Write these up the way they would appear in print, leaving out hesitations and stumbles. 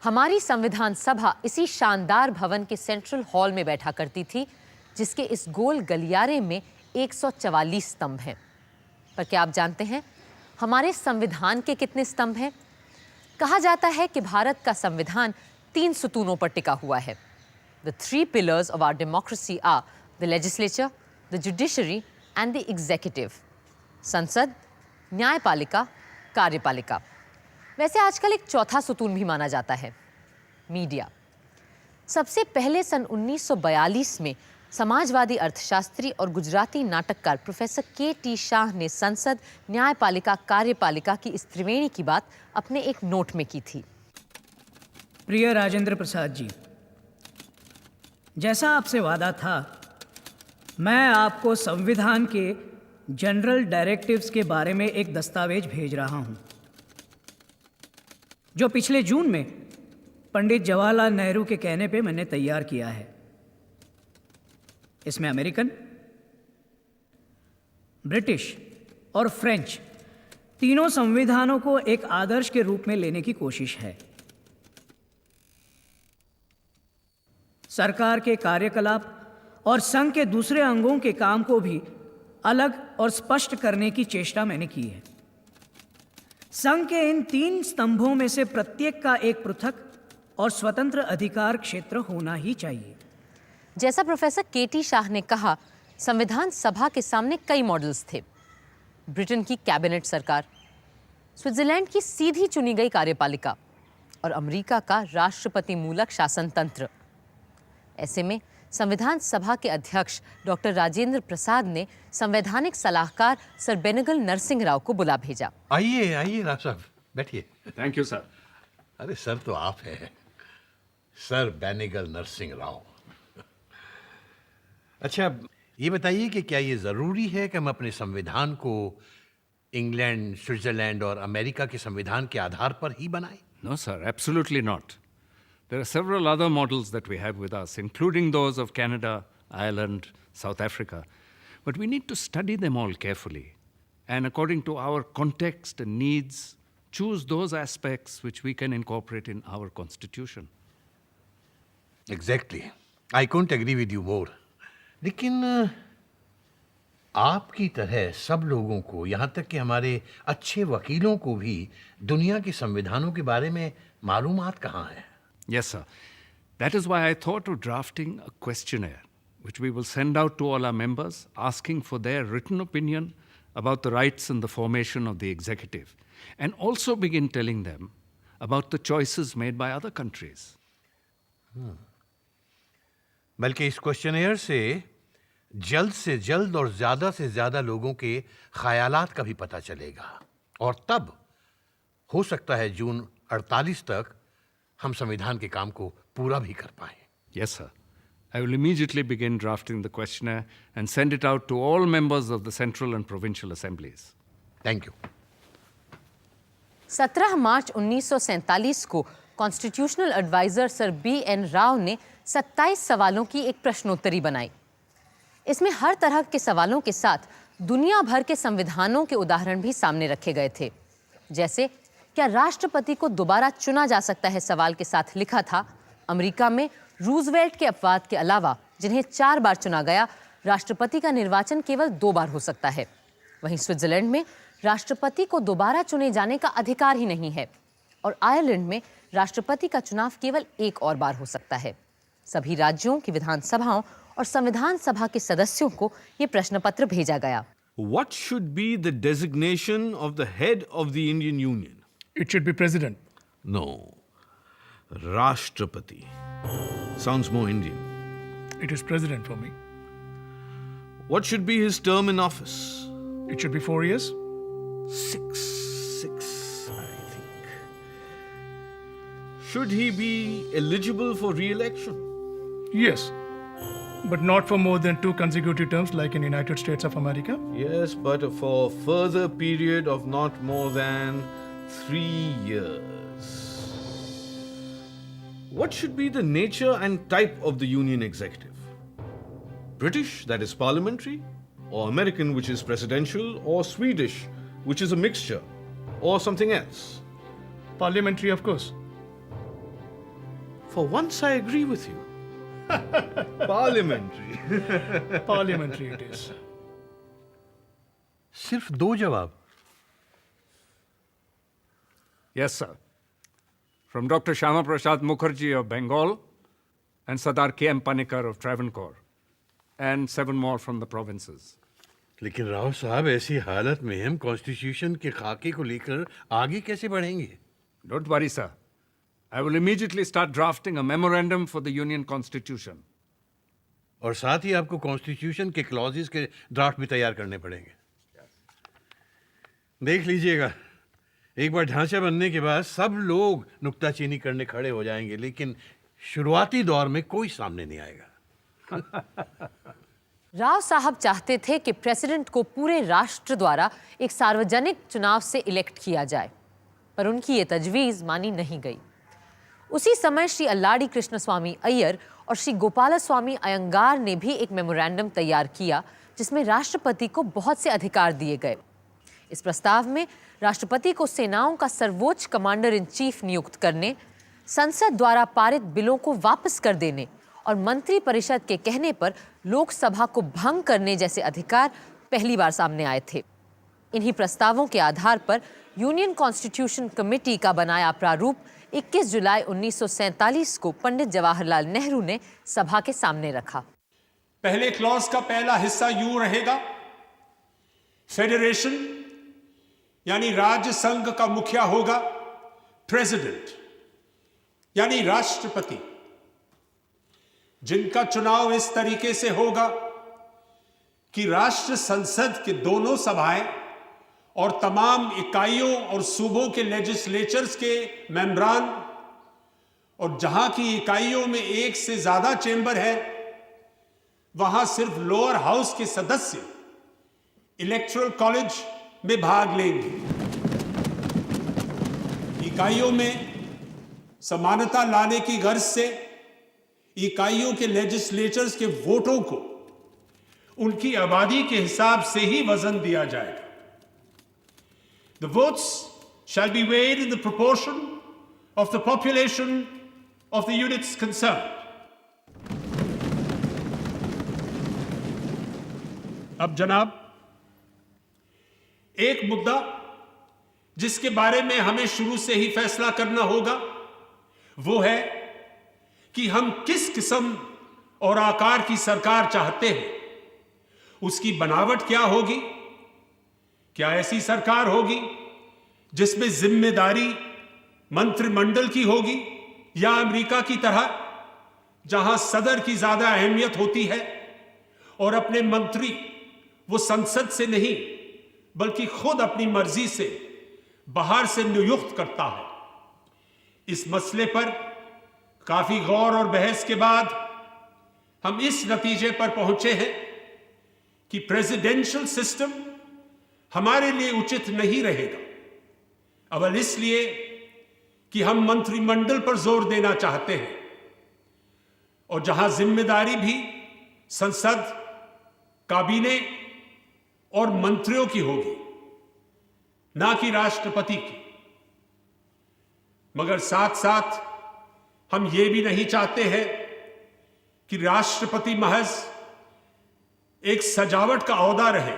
हमारी संविधान सभा इसी शानदार भवन के सेंट्रल हॉल में बैठा करती थी, जिसके इस गोल गलियारे में 144 स्तंभ हैं। पर क्या आप जानते हैं हमारे संविधान के कितने स्तंभ हैं? कहा जाता है कि भारत का संविधान 3 सुतूनों पर टिका हुआ है। The 3 pillars of our democracy are the legislature, the judiciary and the executive. संसद, न्यायपालिका, कार्यपालिका। वैसे आजकल एक चौथा सुतून भी माना जाता है, मीडिया। सबसे पहले सन 1942 में समाजवादी अर्थशास्त्री और गुजराती नाटककार प्रोफेसर के.टी. शाह ने संसद, न्यायपालिका, कार्यपालिका की इस त्रिवेणी की बात अपने एक नोट में की थी। प्रिय राजेंद्र प्रसाद जी, जैसा आपसे वादा था, मैं आपको संविधान के जनरल डायरेक्टिव्स के बारे में एक दस्तावेज भेज रहा हूं, जो पिछले जून में पंडित जवाहरलाल नेहरू के कहने पे मैंने तैयार किया है। इसमें अमेरिकन, ब्रिटिश और फ्रेंच तीनों संविधानों को एक आदर्श के रूप में लेने की कोशिश है। सरकार के कार्यकलाप और संघ के दूसरे अंगों के काम को भी अलग और स्पष्ट करने की चेष्टा मैंने की है। संघ के इन 3 स्तंभों में से प्रत्येक का एक पृथक और स्वतंत्र अधिकार क्षेत्र होना ही चाहिए। जैसा प्रोफेसर के.टी. शाह ने कहा, संविधान सभा के सामने कई मॉडल्स थे। ब्रिटेन की कैबिनेट सरकार, स्विट्जरलैंड की सीधी चुनी गई कार्यपालिका और अमेरिका का राष्ट्रपति मूलक शासन तंत्र। ऐसे में संविधान सभा के अध्यक्ष डॉक्टर राजेंद्र प्रसाद ने संवैधानिक सलाहकार सर बेनेगल नरसिंह राव को बुला भेजा। आइए आइए राव साहब, बैठिए। Thank you sir. अरे सर तो आप हैं, सर बेनेगल नरसिंह राव। अच्छा, ये बताइए कि क्या ये जरूरी है कि हम अपने संविधान को इंग्लैंड, स्विट्जरलैंड और अमेरिका के संविधान के आधार पर ही बनाएं? No, sir, absolutely not. There are several other models that we have with us, including those of Canada, Ireland, South Africa. But we need to study them all carefully and, according to our context and needs, choose those aspects which we can incorporate in our constitution. Exactly. I couldn't agree with you more. लेकिन आपकी तरह सब लोगों को, यहाँ तक कि हमारे अच्छे वकीलों को भी दुनिया के संविधानों के बारे में मालूमात कहाँ है? Yes, sir. That is why I thought of drafting a questionnaire, which we will send out to all our members, asking for their written opinion about the rights and the formation of the executive, and also begin telling them about the choices made by other countries. बल्कि इस questionnaire से जल्द और ज़्यादा से ज़्यादा लोगों के ख्यालात का भी पता चलेगा, और तब हो सकता है जून 48 तक हम संविधान के काम को पूरा भी कर पाएं। Yes, sir. I will immediately begin drafting the questionnaire and send it out to all members of the central and provincial assemblies. Thank you. 17 मार्च 1947 को constitutional adviser sir B N. Rau ने 27 सवालों की एक प्रश्नोत्तरी बनाई। इसमें हर तरह के सवालों के साथ दुनिया भर के संविधानों के उदाहरण भी सामने रखे गए थे। जैसे, क्या राष्ट्रपति को दोबारा चुना जा सकता है? सवाल के साथ लिखा था, अमेरिका में रूजवेल्ट के अपवाद के अलावा जिन्हें 4 बार चुना गया, राष्ट्रपति का निर्वाचन केवल 2 बार हो सकता है। वहीं स्विट्जरलैंड में राष्ट्रपति को दोबारा चुने जाने का अधिकार ही नहीं है, और आयरलैंड में राष्ट्रपति का चुनाव केवल 1 और बार हो सकता है। सभी राज्यों की विधानसभाओं और संविधान सभा के सदस्यों को ये प्रश्न पत्र भेजा गया। What should be the designation of the head of the Indian Union? It should be president. No. Rashtrapati. Sounds more Indian. It is president for me. What should be his term in office? It should be 4 years. 6, I think. Should he be eligible for re-election? Yes, but not for more than 2 consecutive terms like in United States of America. Yes, but for a further period of not more than 3 years. What should be the nature and type of the Union executive? British, that is parliamentary, or American, which is presidential, or Swedish, which is a mixture, or something else? Parliamentary, of course. For once, I agree with you. Parliamentary. Parliamentary it is. सिर्फ 2 जवाब? Yes, sir. From Dr. Shyama Prasad Mukherjee of Bengal and Sardar K.M. Panikkar of Travancore, and 7 more from the provinces. लेकिन राव साहब, ऐसी हालत में हम constitution के खाके को लेकर आगे कैसे बढ़ेंगे? Don't worry, sir. I will immediately start drafting a memorandum for the Union Constitution. और साथ ही आपको कॉन्स्टिट्यूशन के क्लॉजेस के ड्राफ्ट भी तैयार करने पड़ेंगे। देख लीजिएगा, एक बार ढांचा बनने के बाद सब लोग नुक्ताचीनी करने खड़े हो जाएंगे, लेकिन शुरुआती दौर में कोई सामने नहीं आएगा। राव साहब चाहते थे कि प्रेसिडेंट को पूरे राष्ट्र द्वारा एक सार्वजनिक चुनाव से इलेक्ट किया जाए, पर उनकी ये तजवीज़ मानी नहीं गई। उसी समय श्री अल्लाडी कृष्णस्वामी अय्यर और श्री गोपालस्वामी अयंगार ने भी एक मेमोरेंडम तैयार किया, जिसमें राष्ट्रपति को बहुत से अधिकार दिए गए। इस प्रस्ताव में राष्ट्रपति को सेनाओं का सर्वोच्च कमांडर इन चीफ नियुक्त करने, संसद द्वारा पारित बिलों को वापस कर देने और मंत्री परिषद के कहने पर लोकसभा को भंग करने जैसे अधिकार पहली बार सामने आए थे। इन्हीं प्रस्तावों के आधार पर यूनियन कॉन्स्टिट्यूशन कमेटी का बनाया प्रारूप 21 जुलाई 1947 को पंडित जवाहरलाल नेहरू ने सभा के सामने रखा। पहले क्लॉज का पहला हिस्सा यूं रहेगा, फेडरेशन यानी राज्य संघ का मुखिया होगा प्रेसिडेंट यानी राष्ट्रपति, जिनका चुनाव इस तरीके से होगा कि राष्ट्र संसद के दोनों सभाएं और तमाम इकाइयों और सूबों के लेजिस्लेचर्स के मेंबरान, और जहां की इकाइयों में एक से ज्यादा चेंबर है, वहां सिर्फ लोअर हाउस के सदस्य इलेक्टोरल कॉलेज में भाग लेंगे। इकाइयों में समानता लाने की गर्ज से इकाइयों के लेजिस्लेचर्स के वोटों को उनकी आबादी के हिसाब से ही वजन दिया जाएगा। The votes shall be weighed in the proportion of the population of the units concerned. अब जनाब, एक मुद्दा जिसके बारे में हमें शुरू से ही फैसला करना होगा वो है कि हम किस किस्म और आकार की सरकार चाहते हैं, उसकी बनावट क्या होगी। क्या ऐसी सरकार होगी जिसमें जिम्मेदारी मंत्रिमंडल की होगी, या अमेरिका की तरह जहां सदर की ज्यादा अहमियत होती है और अपने मंत्री वो संसद से नहीं बल्कि खुद अपनी मर्जी से बाहर से नियुक्त करता है। इस मसले पर काफी गौर और बहस के बाद हम इस नतीजे पर पहुंचे हैं कि प्रेसिडेंशियल सिस्टम हमारे लिए उचित नहीं रहेगा। अव्वल इसलिए कि हम मंत्रिमंडल पर जोर देना चाहते हैं, और जहां जिम्मेदारी भी संसद, काबीने और मंत्रियों की होगी, ना कि राष्ट्रपति की। मगर साथ साथ हम ये भी नहीं चाहते हैं कि राष्ट्रपति महज एक सजावट का ओहदा रहे।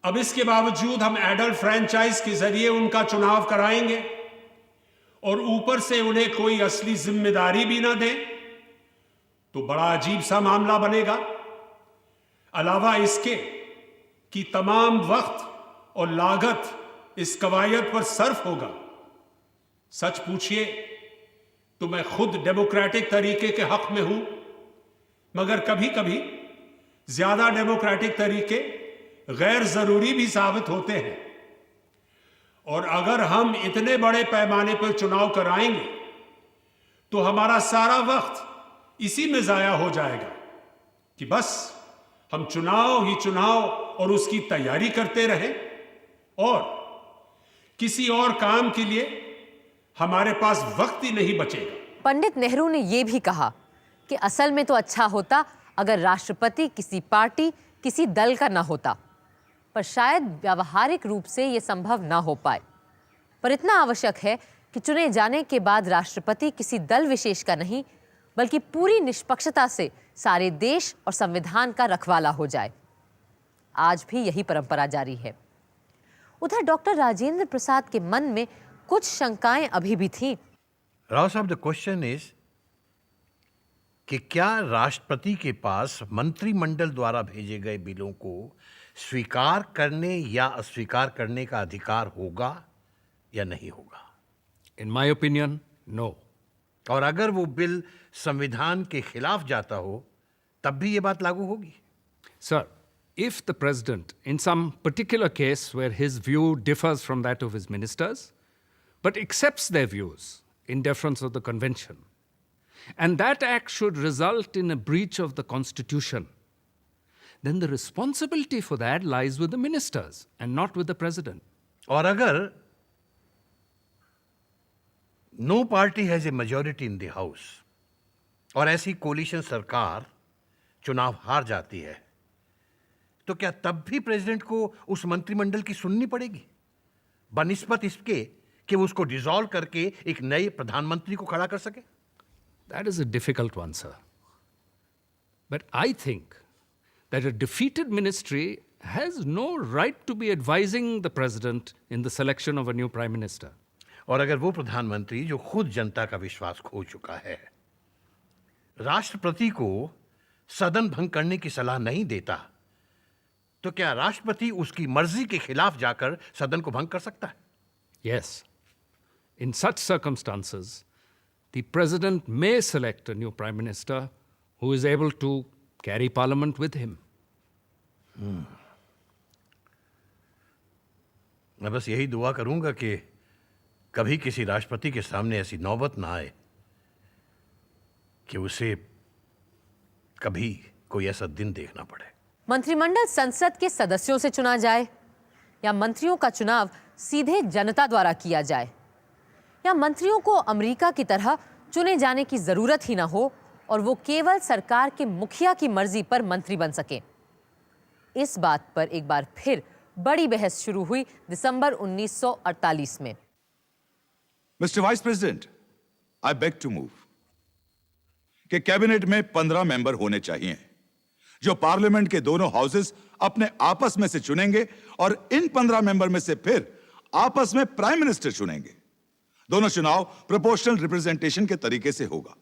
अब इसके बावजूद हम एडल्ट फ्रेंचाइज के जरिए उनका चुनाव कराएंगे और ऊपर से उन्हें कोई असली जिम्मेदारी भी ना दें, तो बड़ा अजीब सा मामला बनेगा। अलावा इसके कि तमाम वक्त और लागत इस कवायद पर सर्फ होगा। सच पूछिए तो मैं खुद डेमोक्रेटिक तरीके के हक में हूं, मगर कभी कभी ज्यादा डेमोक्रेटिक तरीके गैर जरूरी भी साबित होते हैं। और अगर हम इतने बड़े पैमाने पर चुनाव कराएंगे तो हमारा सारा वक्त इसी में जाया हो जाएगा कि बस हम चुनाव ही चुनाव और उसकी तैयारी करते रहें, और किसी और काम के लिए हमारे पास वक्त ही नहीं बचेगा। पंडित नेहरू ने यह भी कहा कि असल में तो अच्छा होता अगर राष्ट्रपति किसी पार्टी, किसी दल का ना होता, पर शायद व्यावहारिक रूप से यह संभव ना हो पाए। पर इतना आवश्यक है कि चुने जाने के बाद राष्ट्रपति किसी दल विशेष का नहीं बल्कि पूरी निष्पक्षता से सारे देश और संविधान का रखवाला हो जाए। आज भी यही परंपरा जारी है। उधर डॉक्टर राजेंद्र प्रसाद के मन में कुछ शंकाएं अभी भी थीं। राव साहब, द क्वेश्चन इज कि क्या राष्ट्रपति के पास मंत्रिमंडल द्वारा भेजे गए बिलों को स्वीकार करने या अस्वीकार करने का अधिकार होगा या नहीं होगा? In my opinion, no. और अगर वो बिल संविधान के खिलाफ जाता हो तब भी ये बात लागू होगी? Sir, if the president, in some particular case where his view differs from that of his ministers, but accepts their views in deference of the convention, and that act should result in a breach of the constitution, then the responsibility for that lies with the ministers and not with the president. और अगर no party has a majority in the house और ऐसी collision सरकार चुनाव हार जाती है, तो क्या तब भी प्रेसिडेंट को उस मंत्रिमंडल की सुननी पड़ेगी बनिस्बत इसके कि वो उसको डिसॉल्व करके एक नए प्रधानमंत्री को खड़ा कर सके? That is a difficult one, sir. But I think that a defeated ministry has no right to be advising the president in the selection of a new prime minister. और अगर वो प्रधानमंत्री जो खुद जनता का विश्वास खो चुका है राष्ट्रपति को सदन भंग करने की सलाह नहीं देता, तो क्या राष्ट्रपति उसकी मर्जी के खिलाफ जाकर सदन को भंग कर सकता है? Yes. In such circumstances, the president may select a new prime minister who is able to carry parliament with him. मैं बस यही दुआ करूंगा कि कभी किसी राष्ट्रपति के सामने ऐसी नौबत ना आए कि उसे कभी कोई ऐसा दिन देखना पड़े। मंत्रिमंडल संसद के सदस्यों से चुना जाए या मंत्रियों का चुनाव सीधे जनता द्वारा किया जाए या मंत्रियों को अमेरिका की तरह चुने जाने की जरूरत ही ना हो और वो केवल सरकार के मुखिया की मर्जी पर मंत्री बन सके। इस बात पर एक बार फिर बड़ी बहस शुरू हुई दिसंबर 1948 में। Mr. Vice President, I beg to move कि कैबिनेट में 15 मेंबर होने चाहिए जो पार्लियामेंट के दोनों हाउसेस अपने आपस में से चुनेंगे और इन 15 मेंबर में से फिर आपस में प्राइम मिनिस्टर चुनेंगे। दोनों चुनाव प्रोपोर्शनल रिप्रेजेंटेशन के तरीके से होगा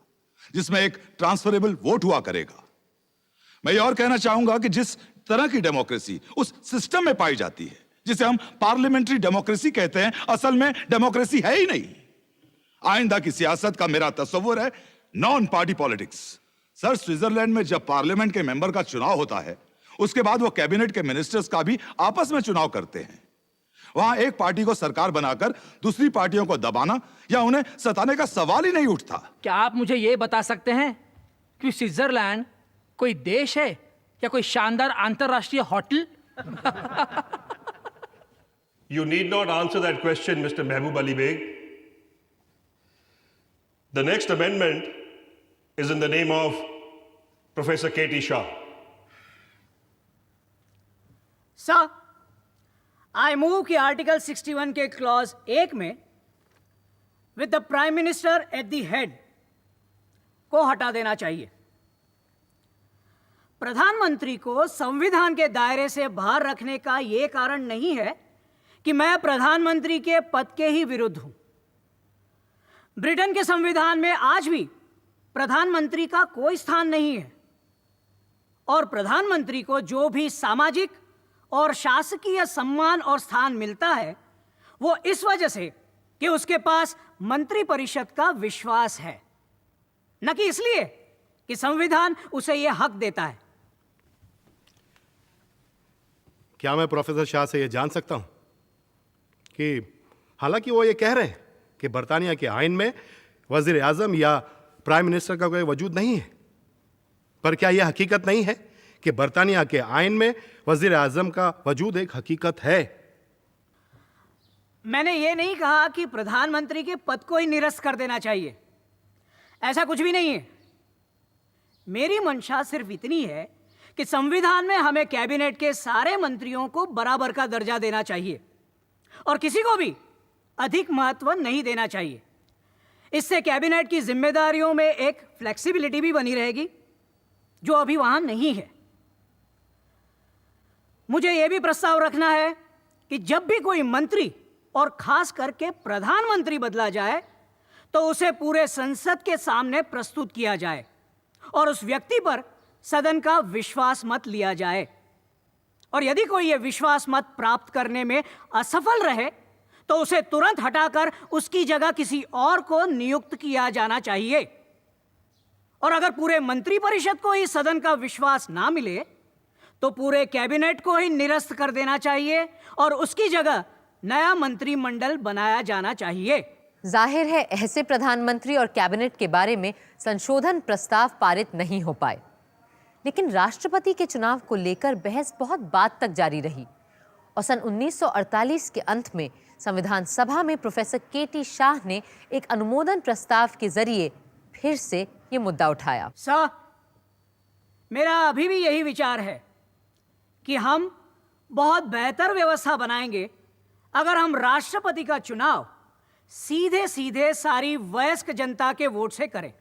जिसमें एक ट्रांसफरेबल वोट हुआ करेगा। मैं ये और कहना चाहूंगा कि जिस तरह की डेमोक्रेसी उस सिस्टम में पाई जाती है जिसे हम पार्लियामेंट्री डेमोक्रेसी कहते हैं, असल में डेमोक्रेसी है ही नहीं। आइंदा की सियासत का मेरा तस्वुर है non party politics. Sir, Switzerland में जब पार्लियामेंट के मेंबर का चुनाव होता है उसके बाद वो कैबिनेट के मिनिस्टर्स का भी आपस में चुनाव करते हैं। वहां एक पार्टी को सरकार बनाकर दूसरी पार्टियों को दबाना या उन्हें सताने का सवाल ही नहीं उठता। क्या आप मुझे ये बता सकते हैं कि स्विट्जरलैंड कोई देश है या कोई शानदार अंतरराष्ट्रीय hotel? You need not answer that question, Mr. Mehboob Ali Beg. The next amendment is in the name of Professor K.T. Shah. Sir, I move कि आर्टिकल 61 के क्लॉज 1 में with the prime minister at the head को हटा देना चाहिए। प्रधानमंत्री को संविधान के दायरे से बाहर रखने का यह कारण नहीं है कि मैं प्रधानमंत्री के पद के ही विरुद्ध हूं। ब्रिटेन के संविधान में आज भी प्रधानमंत्री का कोई स्थान नहीं है और प्रधानमंत्री को जो भी सामाजिक और शासकीय सम्मान और स्थान मिलता है वो इस वजह से कि उसके पास मंत्रिपरिषद का विश्वास है, न कि इसलिए कि संविधान उसे यह हक देता है। क्या मैं प्रोफेसर शाह से यह जान सकता हूं कि हालांकि वो ये कह रहे हैं कि बरतानिया के आइन में वजीर आजम या प्राइम मिनिस्टर का कोई वजूद नहीं है, पर क्या यह हकीकत नहीं है कि बरतानिया के आइन में वजीर आजम का वजूद एक हकीकत है? मैंने ये नहीं कहा कि प्रधानमंत्री के पद को ही निरस्त कर देना चाहिए, ऐसा कुछ भी नहीं है। मेरी मंशा सिर्फ इतनी है कि संविधान में हमें कैबिनेट के सारे मंत्रियों को बराबर का दर्जा देना चाहिए और किसी को भी अधिक महत्व नहीं देना चाहिए। इससे कैबिनेट की जिम्मेदारियों में एक फ्लेक्सिबिलिटी भी बनी रहेगी, जो अभी वहां नहीं है। मुझे यह भी प्रस्ताव रखना है कि जब भी कोई मंत्री और खास करके प्रधानमंत्री बदला जाए तो उसे पूरे संसद के सामने प्रस्तुत किया जाए और उस व्यक्ति पर सदन का विश्वास मत लिया जाए। और यदि कोई यह विश्वास मत प्राप्त करने में असफल रहे तो उसे तुरंत हटाकर उसकी जगह किसी और को नियुक्त किया जाना चाहिए। और अगर पूरे मंत्रिपरिषद को ही सदन का विश्वास ना मिले तो पूरे कैबिनेट को ही निरस्त कर देना चाहिए और उसकी जगह नया मंत्रिमंडल बनाया जाना चाहिए। जाहिर है ऐसे प्रधानमंत्री और कैबिनेट के बारे में संशोधन प्रस्ताव पारित नहीं हो पाए, लेकिन राष्ट्रपति के चुनाव को लेकर बहस बहुत बाद तक जारी रही और सन 1948 के अंत में संविधान सभा में प्रोफेसर केटी शाह ने एक अनुमोदन प्रस्ताव के जरिए फिर से ये मुद्दा उठाया। सर, मेरा अभी भी यही विचार है कि हम बहुत बेहतर व्यवस्था बनाएंगे अगर हम राष्ट्रपति का चुनाव सीधे सीधे सारी वयस्क जनता के वोट से करें,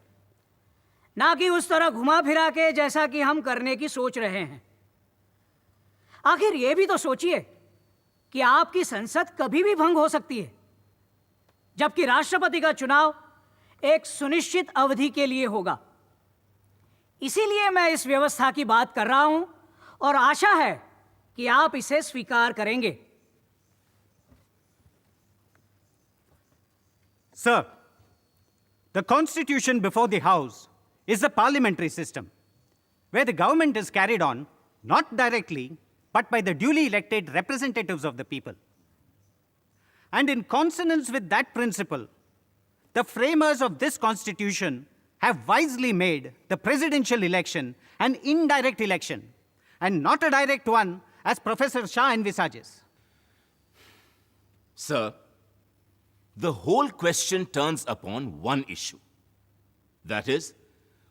ना कि उस तरह घुमा फिरा के जैसा कि हम करने की सोच रहे हैं। आखिर यह भी तो सोचिए कि आपकी संसद कभी भी भंग हो सकती है, जबकि राष्ट्रपति का चुनाव एक सुनिश्चित अवधि के लिए होगा। इसीलिए मैं इस व्यवस्था की बात कर रहा हूं और आशा है कि आप इसे स्वीकार करेंगे। Sir, the constitution before the House is a parliamentary system where the government is carried on not directly but by the duly elected representatives of the people. And in consonance with that principle, the framers of this constitution have wisely made the presidential election an indirect election and not a direct one as Professor Shah envisages. Sir, the whole question turns upon one issue. That is,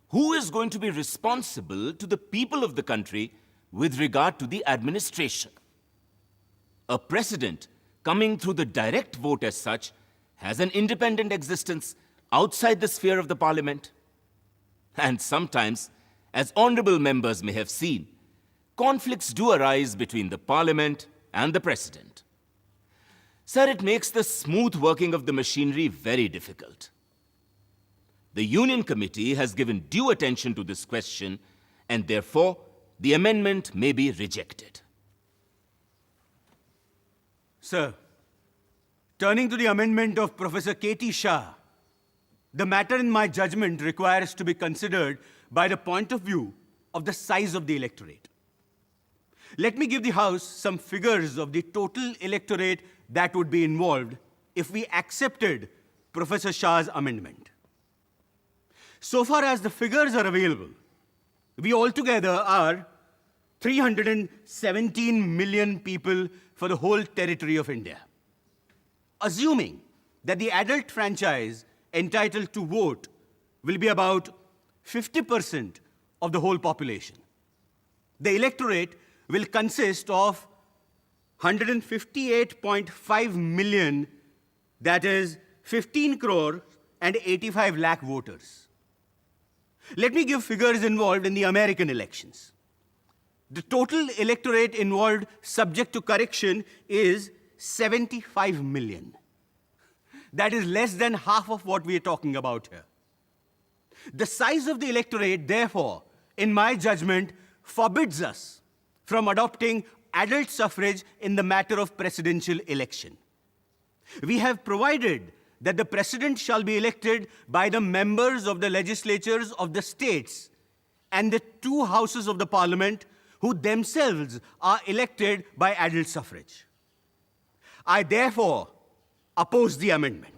who is going to be responsible to the people of the country with regard to the administration? A president coming through the direct vote as such has an independent existence outside the sphere of the parliament. And sometimes, as honorable members may have seen, conflicts do arise between the parliament and the president. Sir, it makes the smooth working of the machinery very difficult. The Union Committee has given due attention to this question, and therefore, the amendment may be rejected. Sir, turning to the amendment of Professor K.T. Shah, the matter in my judgment requires to be considered by the point of view of the size of the electorate. Let me give the House some figures of the total electorate that would be involved if we accepted Professor Shah's amendment. So far as the figures are available, we altogether are 317 million people for the whole territory of India. Assuming that the adult franchise entitled to vote will be about 50% of the whole population, the electorate will consist of 158.5 million, that is 15 crore and 85 lakh voters. Let me give figures involved in the American elections. The total electorate involved subject to correction is 75 million. That is less than half of what we are talking about here. The size of the electorate, therefore, in my judgment, forbids us from adopting adult suffrage in the matter of presidential election. We have provided that the president shall be elected by the members of the legislatures of the states and the two houses of the parliament who themselves are elected by adult suffrage. I therefore oppose the amendment.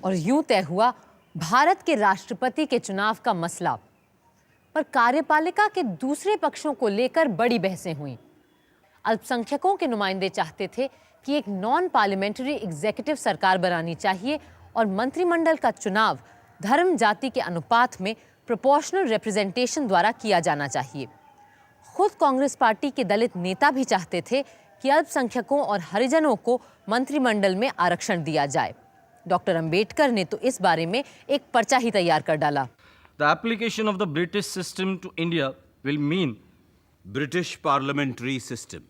और यूं तय हुआ भारत के राष्ट्रपति के चुनाव का मसला। पर कार्यपालिका के दूसरे पक्षों को लेकर बड़ी बहसें हुईं। अल्पसंख्यकों के नुमाइंदे चाहते थे कि एक नॉन पार्लियामेंट्री एग्जीक्यूटिव सरकार बनानी चाहिए और मंत्रिमंडल का चुनाव धर्म जाति के अनुपात में प्रोपोर्शनल रिप्रेजेंटेशन द्वारा किया जाना चाहिए। खुद कांग्रेस पार्टी के दलित नेता भी चाहते थे कि अल्पसंख्यकों और हरिजनों को मंत्रिमंडल में आरक्षण दिया जाए। डॉक्टर अंबेडकर ने तो इस बारे में एक पर्चा ही तैयार कर डाला। The application of the British system to India will mean British parliamentary system.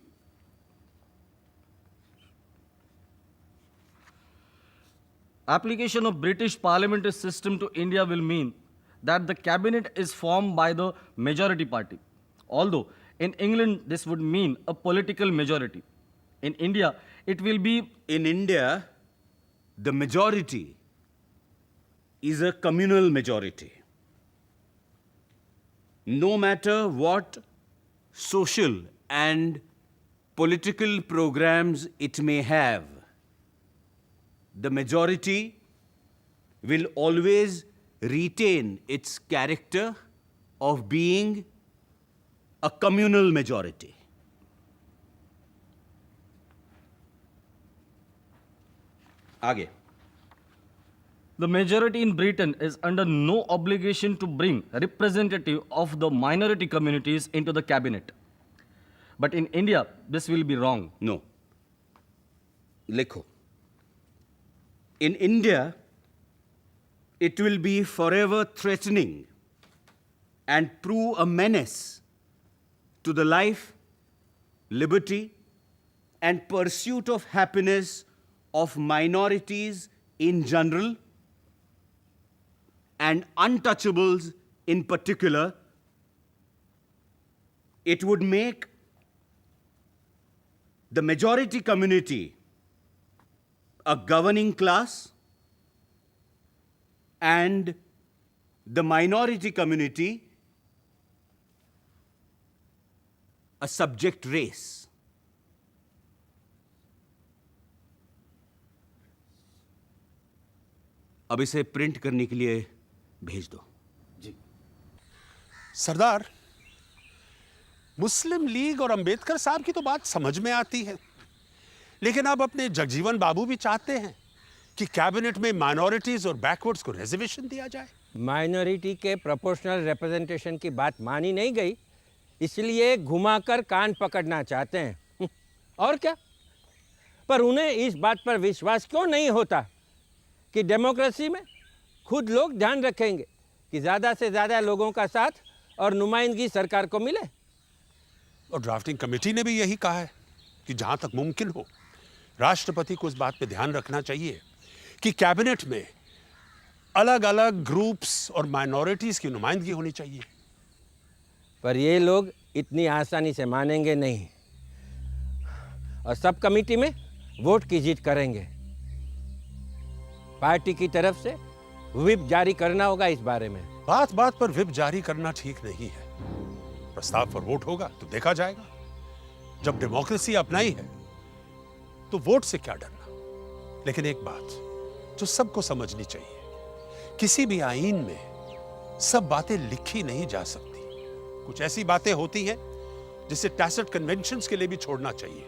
Application of British parliamentary system to India will mean that the cabinet is formed by the majority party. Although in England this would mean a political majority. In India it will be... In India, the majority is a communal majority. No matter what social and political programs it may have, the majority will always retain its character of being a communal majority. Aage. The majority in Britain is under no obligation to bring a representative of the minority communities into the cabinet. But in India, this will be wrong. No. Likho. In India, it will be forever threatening and prove a menace to the life, liberty, and pursuit of happiness of minorities in general and untouchables in particular. It would make the majority community a governing class and the minority community a subject race. अब इसे print करने के लिए भेज दो। सरदार, मुस्लिम league और अंबेडकर साहब की तो बात समझ में आती है, लेकिन अब अपने जगजीवन बाबू भी चाहते हैं कि कैबिनेट में माइनॉरिटीज और बैकवर्ड्स को रिजर्वेशन दिया जाए। माइनॉरिटी के प्रोपोर्शनल रिप्रेजेंटेशन की बात मानी नहीं गई, इसलिए घुमाकर कान पकड़ना चाहते हैं। और क्या? पर उन्हें इस बात पर विश्वास क्यों नहीं होता कि डेमोक्रेसी में खुद लोग ध्यान रखेंगे कि ज़्यादा से ज़्यादा लोगों का साथ और नुमाइंदगी सरकार को मिले। और ड्राफ्टिंग कमेटी ने भी यही कहा है कि जहां तक मुमकिन हो राष्ट्रपति को इस बात पे ध्यान रखना चाहिए कि कैबिनेट में अलग अलग ग्रुप्स और माइनॉरिटीज की नुमाइंदगी होनी चाहिए। पर ये लोग इतनी आसानी से मानेंगे नहीं और सब कमेटी में वोट की जीत करेंगे। पार्टी की तरफ से व्हिप जारी करना होगा इस बारे में। बात बात पर व्हिप जारी करना ठीक नहीं है। प्रस्ताव पर वोट होगा तो देखा जाएगा। जब डेमोक्रेसी अपनाई है तो वोट से क्या डरना। लेकिन एक बात जो सबको समझनी चाहिए, किसी भी आईन में सब बातें लिखी नहीं जा सकती। कुछ ऐसी बातें होती हैं जिसे टैसिट कन्वेंशंस के लिए भी छोड़ना चाहिए।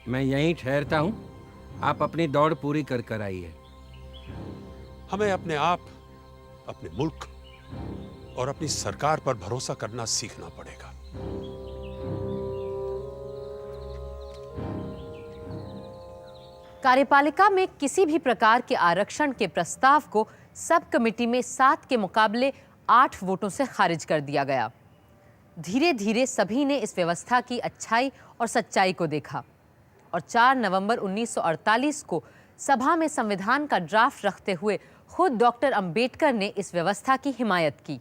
मैं यहीं ठहरता हूं, आप अपनी दौड़ पूरी कर आइए। हमें अपने आप, अपने मुल्क और अपनी सरकार पर भरोसा करना सीखना पड़ेगा। कार्यपालिका में किसी भी प्रकार के आरक्षण के प्रस्ताव को सब कमेटी में 7 के मुकाबले 8 वोटों से खारिज कर दिया गया। धीरे धीरे सभी ने इस व्यवस्था की अच्छाई और सच्चाई को देखा और 4 नवंबर 1948 को सभा में संविधान का ड्राफ्ट रखते हुए खुद डॉक्टर अंबेडकर ने इस व्यवस्था की हिमायत की।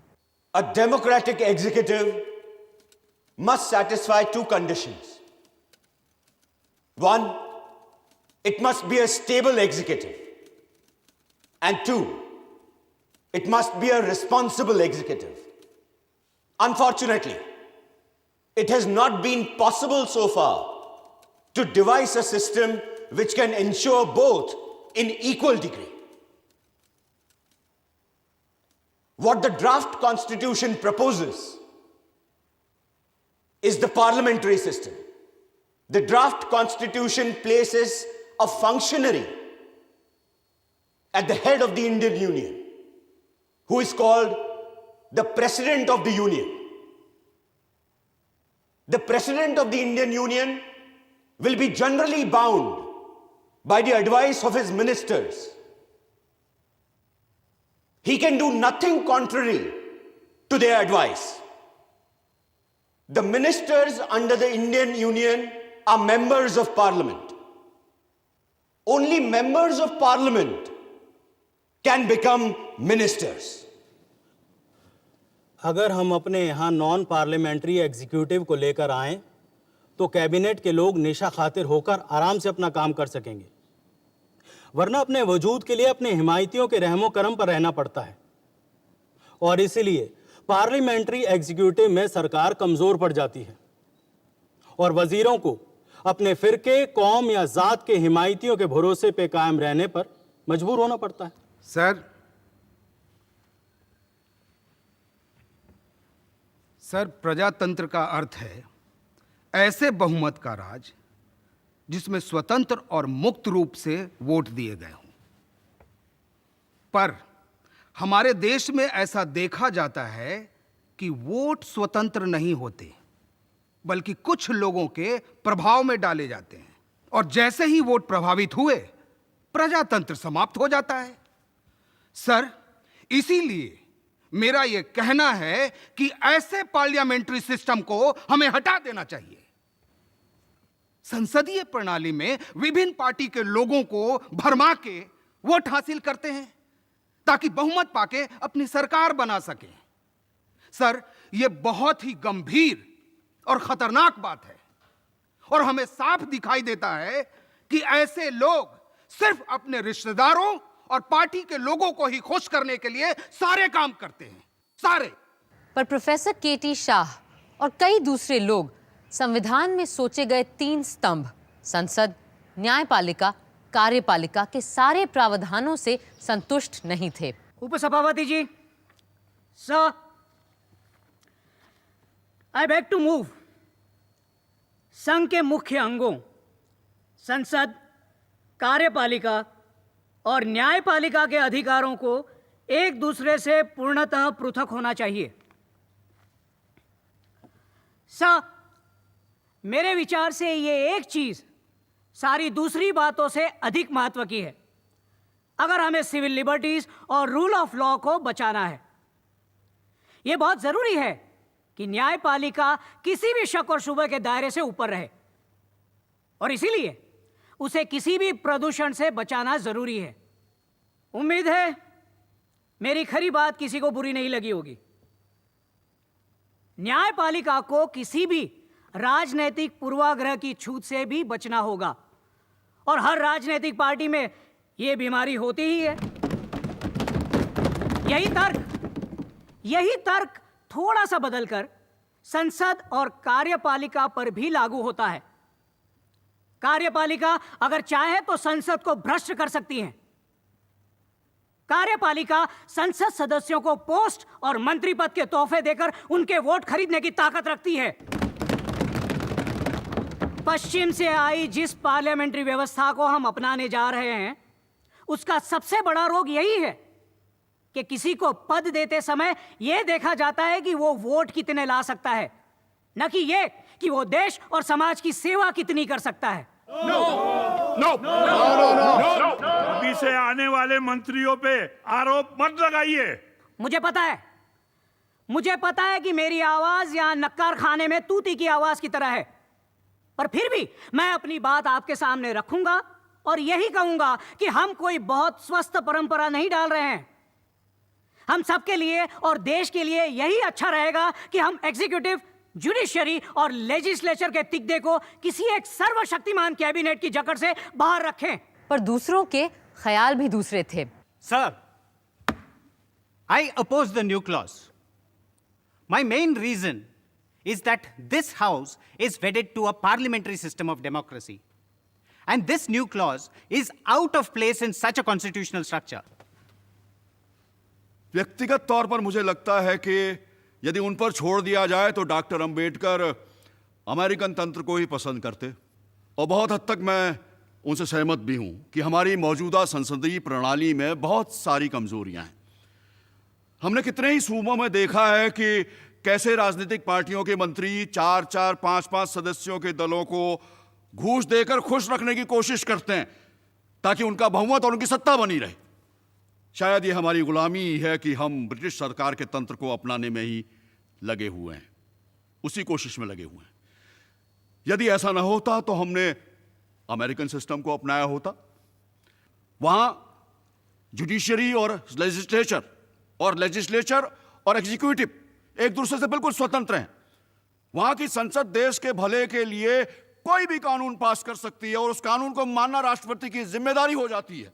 A democratic executive must satisfy 2 conditions. 1, it must be a stable executive. And 2, it must be a responsible executive. Unfortunately, it has not been possible so far to devise a system which can ensure both in equal degree. What the draft constitution proposes is the parliamentary system. The draft constitution places a functionary at the head of the Indian Union who is called the President of the Union. The President of the Indian Union will be generally bound by the advice of his ministers. He can do nothing contrary to their advice. The ministers under the Indian Union are members of Parliament. Only members of Parliament can become ministers. अगर हम अपने यहाँ non parliamentary executive को लेकर आएं तो cabinet के लोग नेशा खातिर होकर आराम से अपना काम कर सकेंगे, वरना अपने वजूद के लिए अपने हिमायतियों के रहमो करम पर रहना पड़ता है। और इसीलिए पार्लियामेंट्री एग्जीक्यूटिव में सरकार कमजोर पड़ जाती है और वजीरों को अपने फिरके, कौम या जात के हिमायतियों के भरोसे पे कायम रहने पर मजबूर होना पड़ता है। सर, प्रजातंत्र का अर्थ है ऐसे बहुमत का राज जिसमें स्वतंत्र और मुक्त रूप से वोट दिए गए हों। पर हमारे देश में ऐसा देखा जाता है कि वोट स्वतंत्र नहीं होते, बल्कि कुछ लोगों के प्रभाव में डाले जाते हैं, और जैसे ही वोट प्रभावित हुए प्रजातंत्र समाप्त हो जाता है। सर, इसीलिए मेरा यह कहना है कि ऐसे पार्लियामेंट्री सिस्टम को हमें हटा देना चाहिए। संसदीय प्रणाली में विभिन्न पार्टी के लोगों को भरमा के वोट हासिल करते हैं ताकि बहुमत पाके अपनी सरकार बना सके। सर, यह बहुत ही गंभीर और खतरनाक बात है और हमें साफ दिखाई देता है कि ऐसे लोग सिर्फ अपने रिश्तेदारों और पार्टी के लोगों को ही खुश करने के लिए सारे काम करते हैं, सारे। पर प्रोफेसर केटी शाह और कई दूसरे लोग संविधान में सोचे गए 3 स्तंभ, संसद, न्यायपालिका, कार्यपालिका के सारे प्रावधानों से संतुष्ट नहीं थे। उपसभापति ji, sir, I beg to move संघ के मुख्य अंगों संसद, कार्यपालिका और न्यायपालिका के अधिकारों को एक दूसरे से पूर्णतः पृथक होना चाहिए। सर, मेरे विचार से ये एक चीज सारी दूसरी बातों से अधिक महत्व की है अगर हमें सिविल लिबर्टीज और रूल ऑफ लॉ को बचाना है। यह बहुत जरूरी है कि न्यायपालिका किसी भी शक और शुबे के दायरे से ऊपर रहे और इसीलिए उसे किसी भी प्रदूषण से बचाना जरूरी है। उम्मीद है मेरी खरी बात किसी को बुरी नहीं लगी होगी। न्यायपालिका को किसी भी राजनीतिक पूर्वाग्रह की छूत से भी बचना होगा और हर राजनीतिक पार्टी में यह बीमारी होती ही है। यही तर्क थोड़ा सा बदलकर संसद और कार्यपालिका पर भी लागू होता है। कार्यपालिका अगर चाहे तो संसद को भ्रष्ट कर सकती है। कार्यपालिका संसद सदस्यों को पोस्ट और मंत्री पद के तोहफे देकर उनके वोट खरीदने की ताकत रखती है। पश्चिम से आई जिस पार्लियामेंट्री व्यवस्था को हम अपनाने जा रहे हैं उसका सबसे बड़ा रोग यही है कि किसी को पद देते समय यह देखा जाता है कि वो वोट कितने ला सकता है, न कि यह कि वो देश और समाज की सेवा कितनी कर सकता है। अभी से आने वाले मंत्रियों पे आरोप मत लगाइए। मुझे पता है कि मेरी आवाज यहां नक्कार खाने में तूती की आवाज की तरह है, पर फिर भी मैं अपनी बात आपके सामने रखूंगा और यही कहूंगा कि हम कोई बहुत स्वस्थ परंपरा नहीं डाल रहे हैं। हम सबके लिए और देश के लिए यही अच्छा रहेगा कि हम एग्जीक्यूटिव, जुडिशरी और लेजिस्लेचर के तिगदे को किसी एक सर्वशक्तिमान कैबिनेट की जकड़ से बाहर रखें। पर दूसरों के ख्याल भी दूसरे थे। Sir, I oppose the new clause. My main reason is that this House is wedded to a parliamentary system of democracy. And this new clause is out of place in such a constitutional structure. व्यक्तिगत तौर पर मुझे लगता है कि यदि उन पर छोड़ दिया जाए तो डॉक्टर अंबेडकर अमेरिकन तंत्र को ही पसंद करते, और बहुत हद तक मैं उनसे सहमत भी हूं कि हमारी मौजूदा संसदीय प्रणाली में बहुत सारी कमजोरियां हैं। हमने कितने ही सूबों में देखा है कि कैसे राजनीतिक पार्टियों के मंत्री 4-4, 5-5 सदस्यों के दलों को घूस देकर खुश रखने की कोशिश करते हैं ताकि उनका बहुमत और उनकी सत्ता बनी रहे। शायद ये हमारी गुलामी है कि हम ब्रिटिश सरकार के तंत्र को अपनाने में ही लगे हुए हैं, उसी कोशिश में लगे हुए हैं। यदि ऐसा ना होता तो हमने अमेरिकन सिस्टम को अपनाया होता। वहां जुडिशरी और लेजिस्लेचर और एग्जीक्यूटिव एक दूसरे से बिल्कुल स्वतंत्र हैं। वहां की संसद देश के भले के लिए कोई भी कानून पास कर सकती है और उस कानून को मानना राष्ट्रपति की जिम्मेदारी हो जाती है,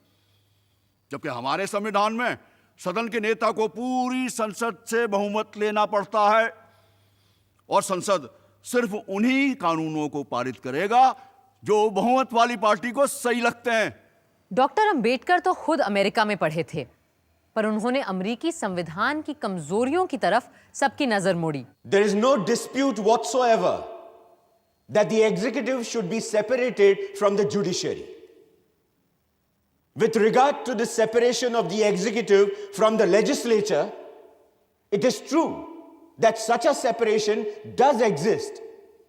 जबकि हमारे संविधान में सदन के नेता को पूरी संसद से बहुमत लेना पड़ता है और संसद सिर्फ उन्हीं कानूनों को पारित करेगा जो बहुमत वाली पार्टी को सही लगते हैं। डॉक्टर अंबेडकर तो खुद अमेरिका में पढ़े थे, पर उन्होंने अमेरिकी संविधान की कमजोरियों की तरफ सबकी नजर मोड़ी। There is no dispute whatsoever that the executive should be separated from the judiciary. With regard to the separation of the executive from the legislature, it is true that such a separation does exist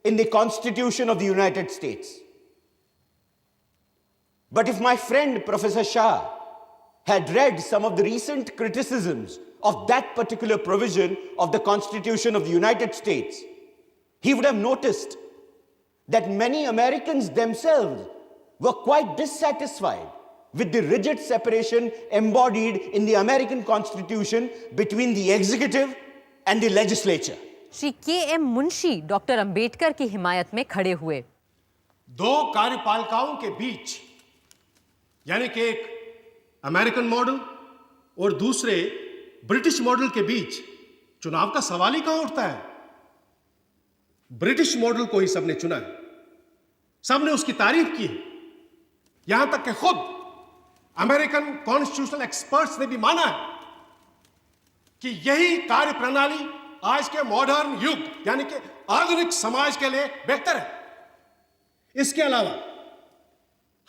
in the Constitution of the United States. But if my friend Professor Shah had read some of the recent criticisms of that particular provision of the Constitution of the United States, he would have noticed that many Americans themselves were quite dissatisfied with the rigid separation embodied in the American Constitution between the executive and the legislature. Shri KM. Munshi doctor Ambedkar की हिमायत में खड़े हुए। दो कार्यपालिकाओं के बीच, यानी कि एक American model और दूसरे ब्रिटिश मॉडल के बीच चुनाव का सवाल ही कहां उठता है। ब्रिटिश मॉडल को ही सबने चुना है, सबने उसकी तारीफ की है, यहां तक कि खुद अमेरिकन कॉन्स्टिट्यूशनल एक्सपर्ट्स ने भी माना है कि यही कार्य प्रणाली आज के मॉडर्न युग यानी कि आधुनिक समाज के लिए बेहतर है। इसके अलावा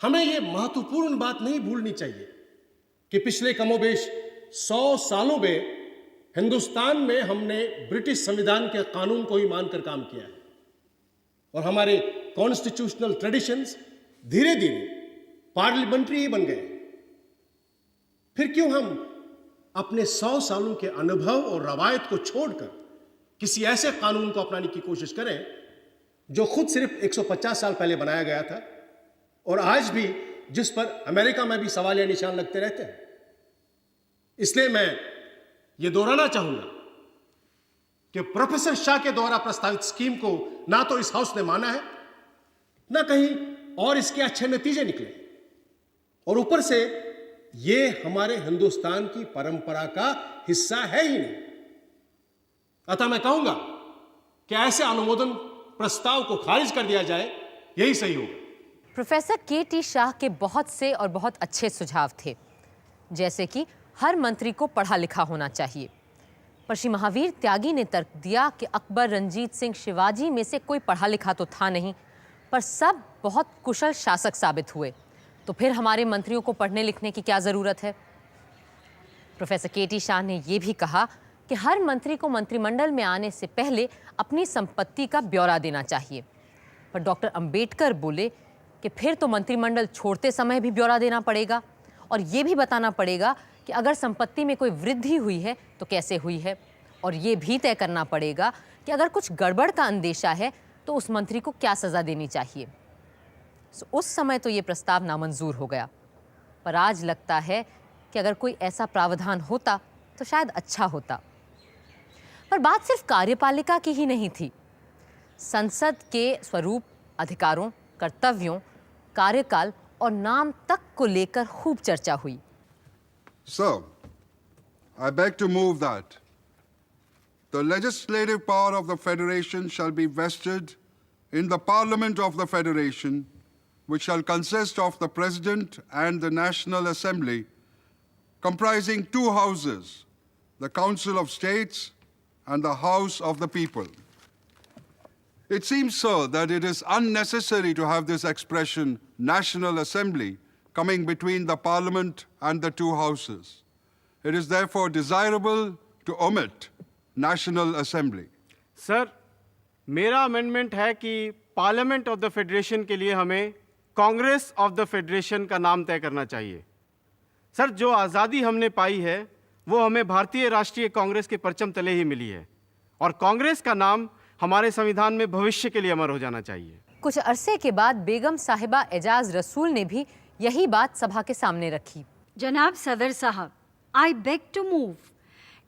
हमें यह महत्वपूर्ण बात नहीं भूलनी चाहिए कि पिछले कमोबेश 100 सालों में हिंदुस्तान में हमने ब्रिटिश संविधान के कानून को ही मानकर काम किया है और हमारे कॉन्स्टिट्यूशनल ट्रेडिशंस धीरे धीरे पार्लियामेंट्री ही बन गए। फिर क्यों हम अपने 100 सालों के अनुभव और रवायत को छोड़कर किसी ऐसे कानून को अपनाने की कोशिश करें जो खुद सिर्फ 150 साल पहले बनाया गया था और आज भी जिस पर अमेरिका में भी सवालिया निशान लगते रहते हैं। इसलिए मैं ये दोहराना चाहूंगा कि प्रोफेसर शाह के द्वारा प्रस्तावित स्कीम को ना तो इस हाउस ने माना है, ना कहीं और इसके अच्छे नतीजे निकले और ऊपर से ये हमारे हिंदुस्तान की परंपरा का हिस्सा है ही नहीं। अतः मैं कहूंगा कि ऐसे अनुमोदन प्रस्ताव को खारिज कर दिया जाए, यही सही होगा। Professor K.T.. शाह के बहुत से और बहुत अच्छे सुझाव थे, जैसे कि हर मंत्री को पढ़ा लिखा होना चाहिए। पर श्री महावीर त्यागी ने तर्क दिया कि अकबर, रंजीत सिंह, शिवाजी में से कोई पढ़ा लिखा तो था नहीं, पर सब बहुत कुशल शासक साबित हुए, तो फिर हमारे मंत्रियों को पढ़ने लिखने की क्या ज़रूरत है। Professor K.T.. शाह ने यह भी कहा कि हर मंत्री को मंत्रिमंडल में आने से पहले अपनी संपत्ति का ब्यौरा देना चाहिए। पर डॉक्टर अंबेडकर बोले कि फिर तो मंत्रिमंडल छोड़ते समय भी ब्यौरा देना पड़ेगा और ये भी बताना पड़ेगा कि अगर संपत्ति में कोई वृद्धि हुई है तो कैसे हुई है, और ये भी तय करना पड़ेगा कि अगर कुछ गड़बड़ का अंदेशा है तो उस मंत्री को क्या सज़ा देनी चाहिए। उस समय तो ये प्रस्ताव नामंजूर हो गया, पर आज लगता है कि अगर कोई ऐसा प्रावधान होता तो शायद अच्छा होता। पर बात सिर्फ कार्यपालिका की ही नहीं थी। संसद के स्वरूप, अधिकारों, कर्तव्यों, कार्यकाल और नाम तक को लेकर खूब चर्चा हुई। Sir, I beg to move that the legislative power of the Federation shall be vested in the Parliament of the Federation, which shall consist of the President and the National Assembly, comprising two houses, the Council of States and the House of the People. It seems, sir, that it is unnecessary to have this expression, National Assembly, coming between the Parliament and the two houses. It is therefore desirable to omit National Assembly. Sir, मेरा amendment है कि parliament of the federation के लिए हमें Congress of the federation का नाम तय करना चाहिए। सर, जो आज़ादी हमने पाई है वो हमें भारतीय राष्ट्रीय कांग्रेस के परचम तले ही मिली है और कांग्रेस का नाम हमारे संविधान में भविष्य के लिए अमर हो जाना चाहिए। कुछ अरसे के बाद बेगम साहिबा एजाज रसूल ने भी यही बात सभा के सामने रखी। जनाब सदर साहब, आई बेग टू मूव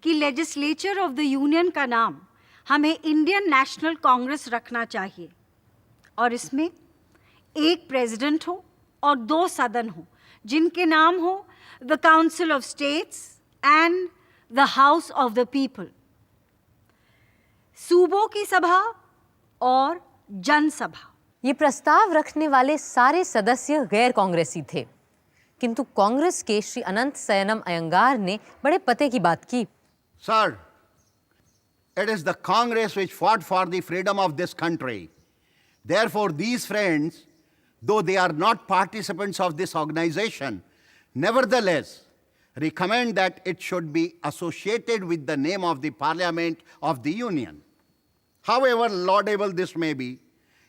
कि लेजिस्लेचर ऑफ द यूनियन का नाम हमें इंडियन नेशनल कांग्रेस रखना चाहिए और इसमें एक प्रेसिडेंट हो और 2 सदन हो जिनके नाम हो the Council of States and the House of the People. सूबों की सभा और जनसभा। ये प्रस्ताव रखने वाले सारे सदस्य गैर कांग्रेसी थे, किंतु कांग्रेस के श्री अनंत सयनम अयंगार ने बड़े पते की बात की। Sir, it is the Congress which fought for the freedom of this country. Therefore, these friends, though they are not participants of this organization, nevertheless recommend that it should be associated with the name of the Parliament of the Union. However laudable this may be,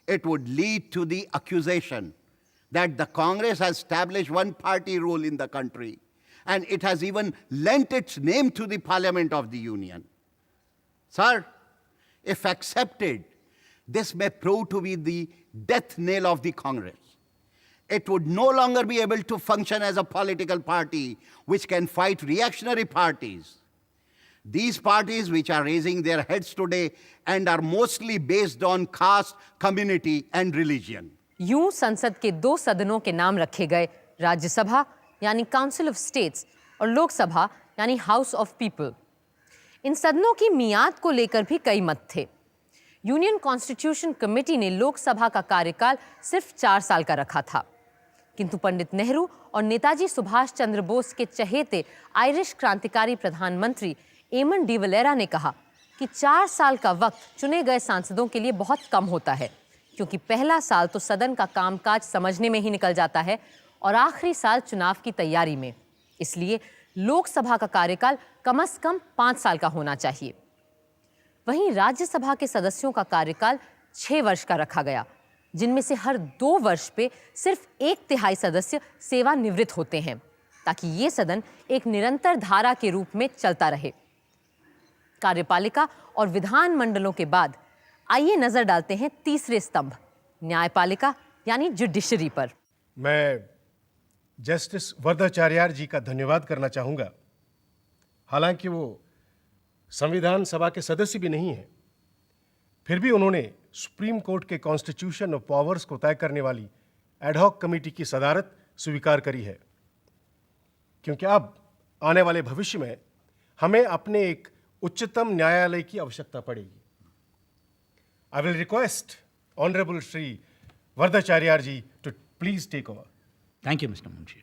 it would lead to the accusation that the Congress has established one-party rule in the country, and it has even lent its name to the Parliament of the Union. Sir, if accepted, this may prove to be the death knell of the Congress. It would no longer be able to function as a political party which can fight reactionary parties. These parties which are raising their heads today and are mostly based on caste, community and religion. यूं संसद के 2 सदनों के नाम रखे गए, राज्यसभा यानी council of states और लोकसभा यानी हाउस ऑफ पीपल। इन सदनों की मियाद को लेकर भी कई मत थे। यूनियन कॉन्स्टिट्यूशन कमेटी ने लोकसभा का कार्यकाल सिर्फ 4 साल का रखा था, किंतु पंडित नेहरू और नेताजी सुभाष चंद्र बोस के चहेते आयरिश क्रांतिकारी प्रधानमंत्री एमन डिवलेरा ने कहा कि 4 साल का वक्त चुने गए सांसदों के लिए बहुत कम होता है, क्योंकि पहला साल तो सदन का कामकाज समझने में ही निकल जाता है और आखिरी साल चुनाव की तैयारी में। इसलिए लोकसभा का कार्यकाल कम से कम 5 साल का होना चाहिए। वहीं राज्यसभा के सदस्यों का कार्यकाल 6 वर्ष का रखा गया, जिनमें से हर 2 वर्ष पे सिर्फ 1/3 सदस्य सेवानिवृत्त होते हैं, ताकि ये सदन एक निरंतर धारा के रूप में चलता रहे। कार्यपालिका और विधान मंडलों के बाद आइए नजर डालते हैं तीसरे स्तंभ, न्यायपालिका यानी जुडिशरी पर। मैं जस्टिस वरदाचार्य जी का धन्यवाद करना चाहूँगा। हालांकि वो संविधान सभा के सदस्य भी नहीं हैं, फिर भी उन्होंने सुप्रीम कोर्ट के कॉन्स्टिट्यूशन ऑफ पावर्स को तय करने वाली एडहॉक कमेटी की सदारत स्वीकार करी है, क्योंकि अब आने वाले भविष्य में हमें अपने एक उच्चतम न्यायालय की आवश्यकता पड़ेगी। I will request Honorable Shri Vardacharya ji to please take over. Thank you, Mr. Munshi.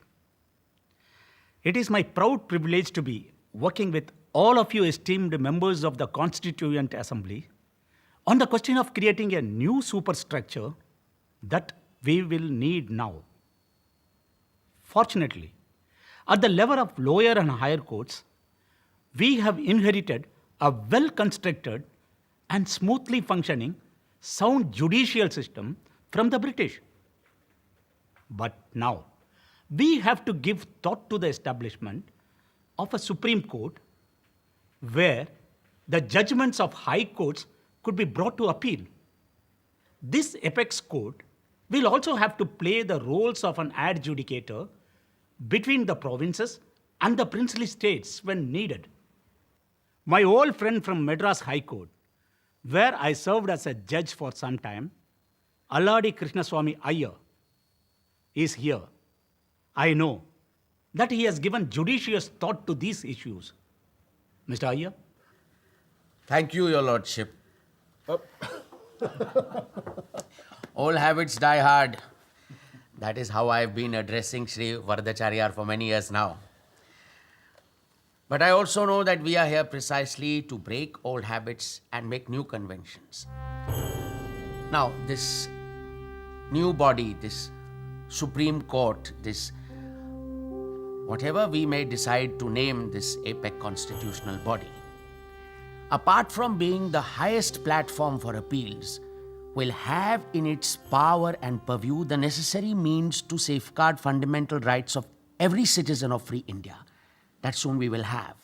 It is my proud privilege to be working with all of you esteemed members of the Constituent Assembly on the question of creating a new superstructure that we will need now. Fortunately, at the level of lower and higher courts, we have inherited a well-constructed and smoothly functioning sound judicial system from the British. But now, we have to give thought to the establishment of a Supreme Court where the judgments of high courts could be brought to appeal. This apex court will also have to play the roles of an adjudicator between the provinces and the princely states when needed. My old friend from Madras High Court, where I served as a judge for some time, Alladi Krishnaswamy Iyer, is here. I know that he has given judicious thought to these issues. Mr. Iyer? Thank you, Your Lordship. Old habits die hard. That is how I've been addressing Sri Vardacharya for many years now. But I also know that we are here precisely to break old habits and make new conventions. Now, this new body, this Supreme Court, this whatever we may decide to name this APEC constitutional body, apart from being the highest platform for appeals, will have in its power and purview the necessary means to safeguard fundamental rights of every citizen of free India. That soon we will have.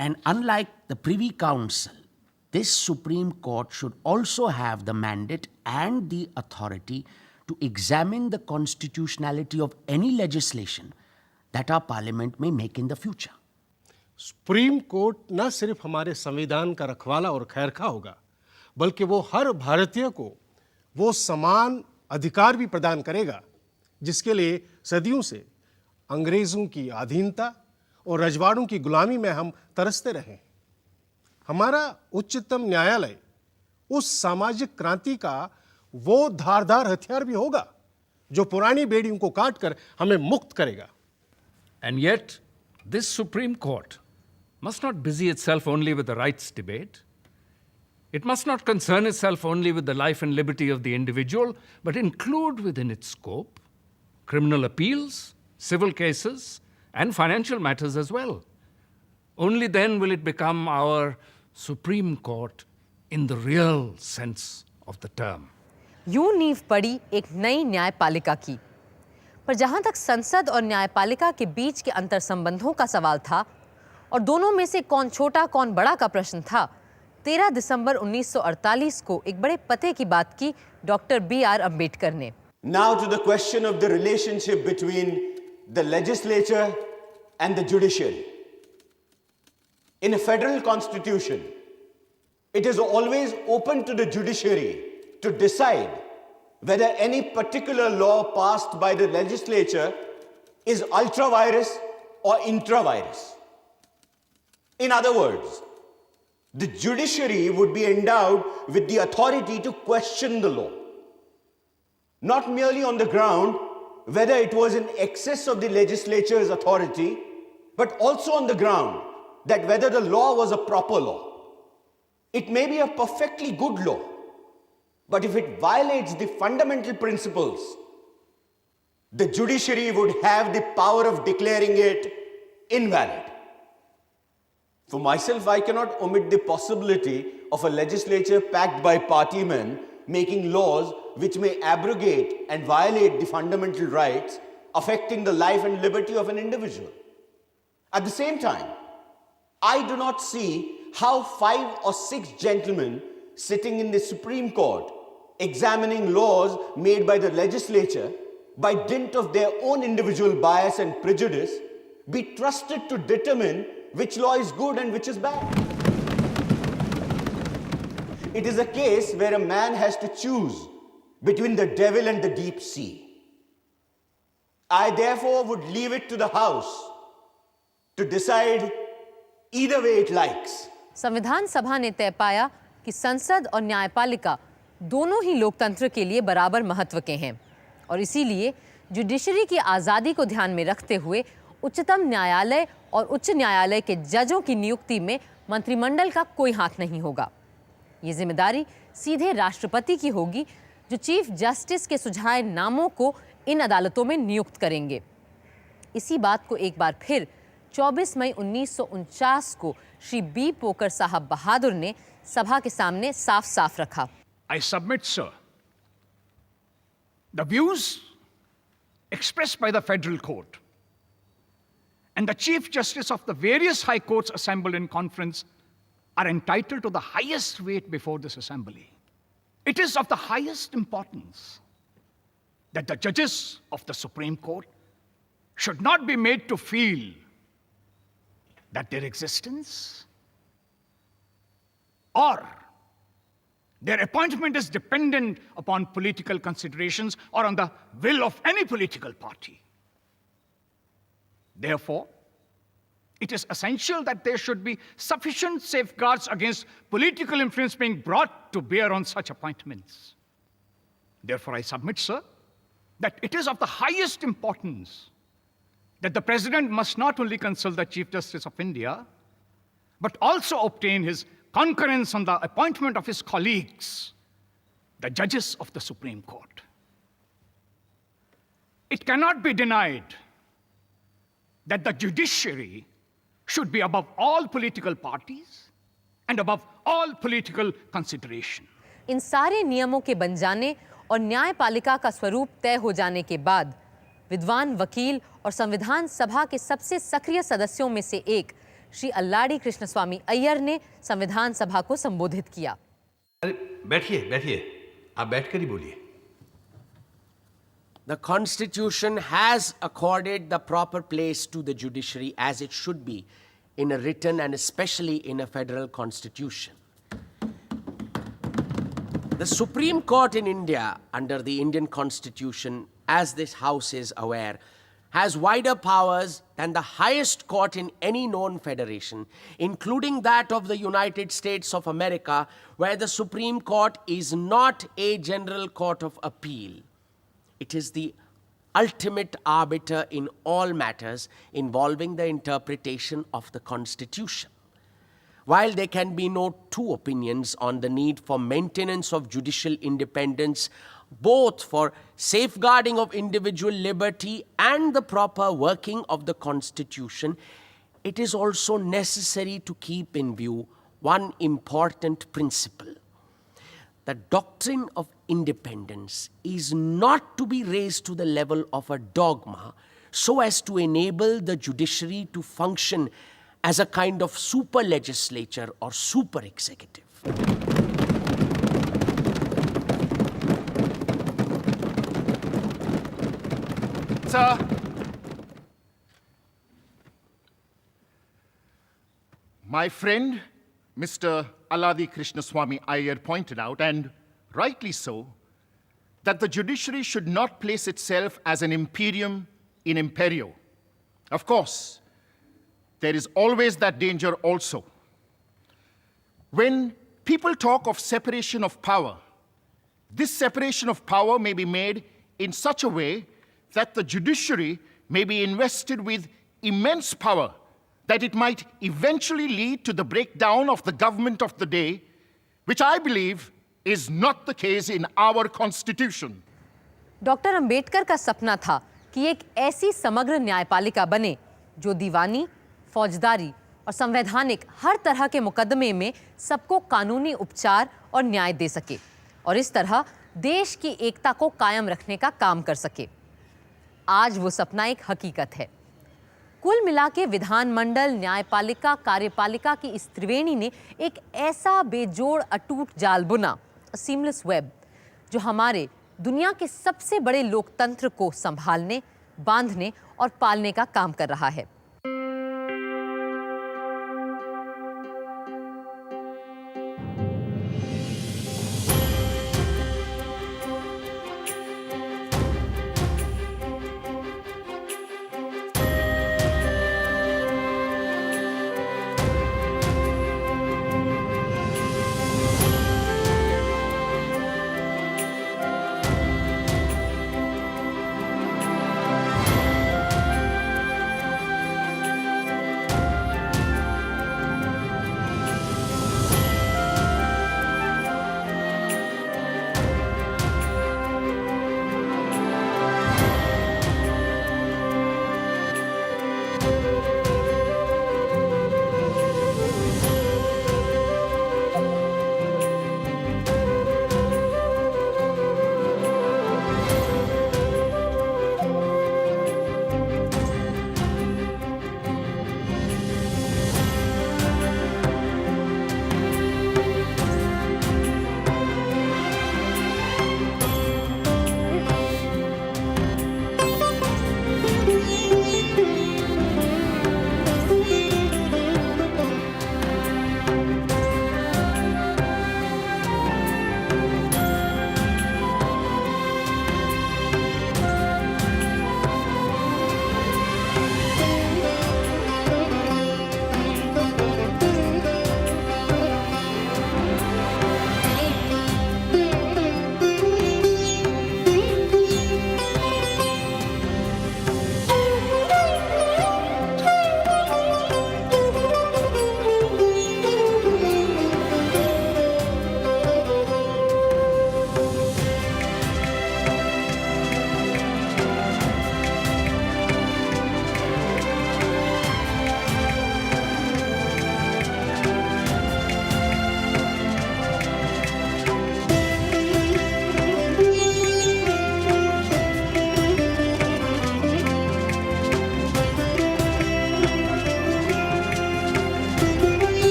And unlike the Privy Council, this Supreme Court should also have the mandate and the authority to examine the constitutionality of any legislation that our parliament may make in the future. Supreme court न सिर्फ हमारे संविधान का रखवाला और खैरखा होगा, बल्कि वो हर भारतीय को वो समान अधिकार भी प्रदान करेगा जिसके लिए सदियों से अंग्रेजों की अधीनता और रजवाड़ों की गुलामी में हम तरसते रहे। हमारा उच्चतम न्यायालय उस सामाजिक क्रांति का वो धारदार हथियार भी होगा जो पुरानी बेड़ियों को काटकर हमें मुक्त करेगा। And yet, this Supreme Court must not busy itself only with the rights debate. It must not concern itself only with the life and liberty of the individual, but include within its scope criminal appeals, civil cases, and financial matters as well. Only then will it become our Supreme Court in the real sense of the term. यूं नींव पड़ी एक नई न्यायपालिका की, पर जहां तक संसद और न्यायपालिका के बीच के अंतर संबंधों का सवाल था और दोनों में से कौन छोटा कौन बड़ा का प्रश्न था, 13 दिसंबर 1948 को एक बड़े पते की बात की डॉक्टर B.R. अम्बेडकर ने। Now to the question of the relationship between the legislature and the judiciary. In a federal constitution, it is always open to the judiciary to decide whether any particular law passed by the legislature is ultra-virus or intra-virus. In other words, the judiciary would be endowed with the authority to question the law, not merely on the ground whether it was in excess of the legislature's authority, but also on the ground that whether the law was a proper law. It may be a perfectly good law, but if it violates the fundamental principles, the judiciary would have the power of declaring it invalid. For myself, I cannot omit the possibility of a legislature packed by partymen making laws which may abrogate and violate the fundamental rights affecting the life and liberty of an individual. At the same time, I do not see how 5 or 6 gentlemen sitting in the Supreme Court examining laws made by the legislature by dint of their own individual bias and prejudice be trusted to determine which law is good and which is bad. It is a case where a man has to choose between the devil and the deep sea. I therefore would leave it to the House to decide either way it likes. संविधान सभा ने तय पाया कि संसद और न्यायपालिका दोनों ही लोकतंत्र के लिए बराबर महत्व के हैं और इसीलिए जुडिशरी की आज़ादी को ध्यान में रखते हुए उच्चतम न्यायालय और उच्च न्यायालय के जजों की नियुक्ति में मंत्रिमंडल का कोई हाथ नहीं होगा। ये जिम्मेदारी सीधे राष्ट्रपति की होगी, जो चीफ जस्टिस के सुझाए नामों को इन अदालतों में नियुक्त करेंगे। इसी बात को एक बार फिर 24 मई 1949 को श्री बी पोकर साहब बहादुर ने सभा के सामने साफ-साफ रखा। I submit, sir, the views expressed by the Federal Court and the Chief Justice of the various high courts assembled in conference are entitled to the highest weight before this assembly. It is of the highest importance that the judges of the Supreme Court should not be made to feel that their existence or their appointment is dependent upon political considerations or on the will of any political party. Therefore, it is essential that there should be sufficient safeguards against political influence being brought to bear on such appointments. Therefore, I submit, sir, that it is of the highest importance that the President must not only consult the Chief Justice of India, but also obtain his concurrence on the appointment of his colleagues, the judges of the Supreme Court. It cannot be denied that the judiciary should be above all political parties and above all political consideration. इन सारे नियमों के बन जाने और न्यायपालिका का स्वरूप तय हो जाने के बाद विद्वान वकील और संविधान सभा के सबसे सक्रिय सदस्यों में से एक श्री अल्लाडी कृष्णस्वामी अय्यर ने संविधान सभा को संबोधित किया। अरे बैठिए बैठिए, आप बैठकर ही बोलिए। The Constitution has accorded the proper place to the judiciary as it should be in a written and especially in a federal constitution. The Supreme Court in India, under the Indian Constitution, as this House is aware, has wider powers than the highest court in any known federation, including that of the United States of America, where the Supreme Court is not a general court of appeal. It is the ultimate arbiter in all matters involving the interpretation of the Constitution. While there can be no two opinions on the need for maintenance of judicial independence, both for safeguarding of individual liberty and the proper working of the Constitution, it is also necessary to keep in view one important principle. The doctrine of independence is not to be raised to the level of a dogma so as to enable the judiciary to function as a kind of super legislature or super executive. Sir, my friend, Mr. Aladi Krishnaswamy Iyer pointed out, and rightly so, that the judiciary should not place itself as an imperium in imperio. Of course, there is always that danger also. When people talk of separation of power, this separation of power may be made in such a way that the judiciary may be invested with immense power, that it might eventually lead to the breakdown of the government of the day, which I believe is not the case in our constitution. Doctor Ambedkar का सपना था कि एक ऐसी समग्र न्यायपालिका बने जो दीवानी, फौजदारी और संवैधानिक हर तरह के मुकदमे में सबको कानूनी उपचार और न्याय दे सके और इस तरह देश की एकता को कायम रखने का काम कर सके। आज वो सपना एक हकीकत है। कुल मिला के विधानमंडल, न्यायपालिका, कार्यपालिका की इस त्रिवेणी ने एक ऐसा बेजोड़ अटूट जाल बुना, सीमलेस वेब, जो हमारे दुनिया के सबसे बड़े लोकतंत्र को संभालने, बांधने और पालने का काम कर रहा है।